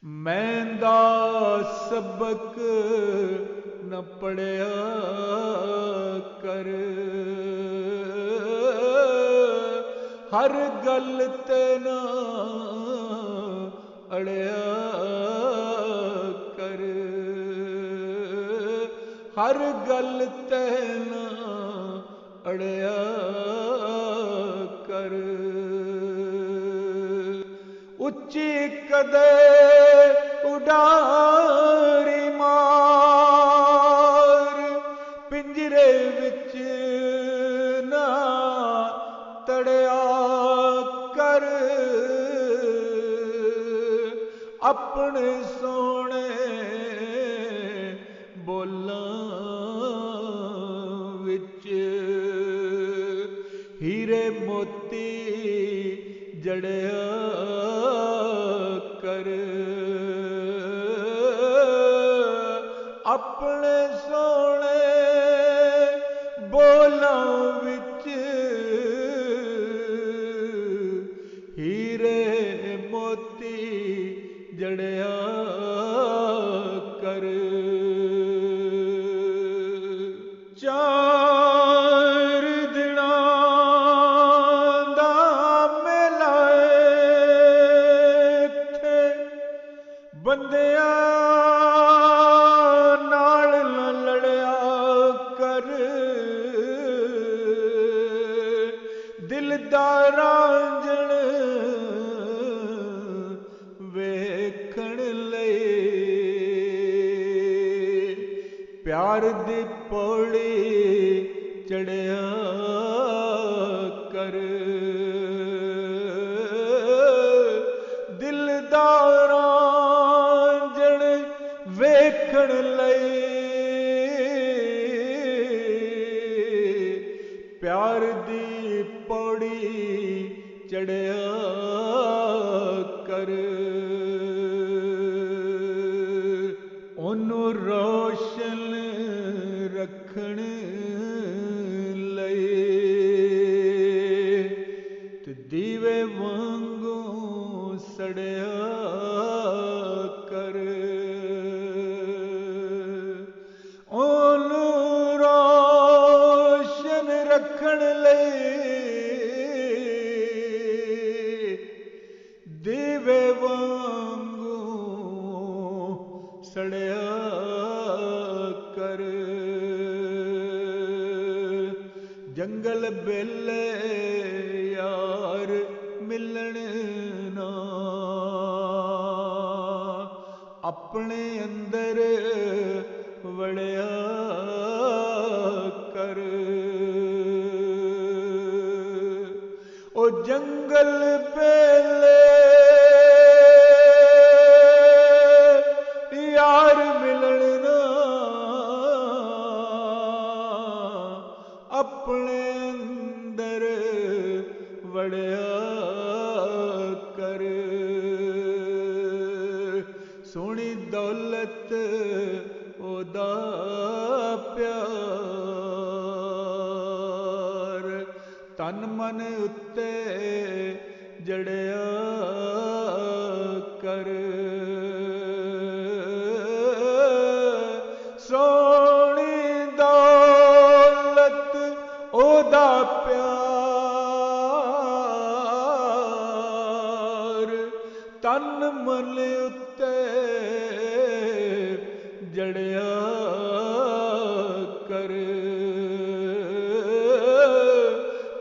मैंदा सबक न पढ़िया कर, हर गल ते ना अड़िया कर, हर गल ते ना अड़िया कर। उच्ची कदे उडारी मार, पिंजरे विच ना तड़िया कर, अपने सोने बोलां विच हीरे मोती जड़िया कर, अपने सोने बोलां विच हीरे मोती जड़िया कर। चार दिनां दा मेला इत्थे, बंदियां नाल न लड़िया कर, दिलदारां जण वेखण लई, प्यार दी पौड़ी चढ़िया कर, दिलदारां जण वेखण लई, प्यार दी पौड़ी चढ़िया कर। ओनू रोशन रखण लई ते दीवे वांगू सड़िया कर, ओनू रोशन रखण लई दीवे वांगू सड़िया कर। जंगल बेले यार मिलन ना, अपने अंदर वड़िया कर, ओ जंगल बेले यार मिलन ना, अपने अंदर वड़िया कर। सोनी दौलत ओदा प्यार, तन मन उत्ते जड़िया कर, सोनी दौलत ओदा प्यार, तन मन उत्ते जड़िया कर,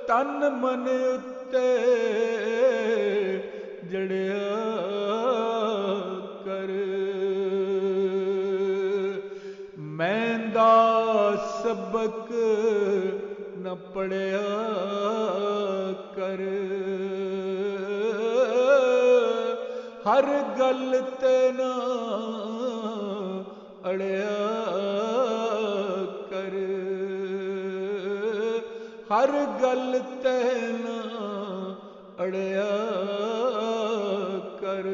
तन मन उत्ते जड़िया कर। मैंदा सबक न पढ़िया कर, हर गल ते ना अड़िया कर, हर गल ते ना अड़िया कर।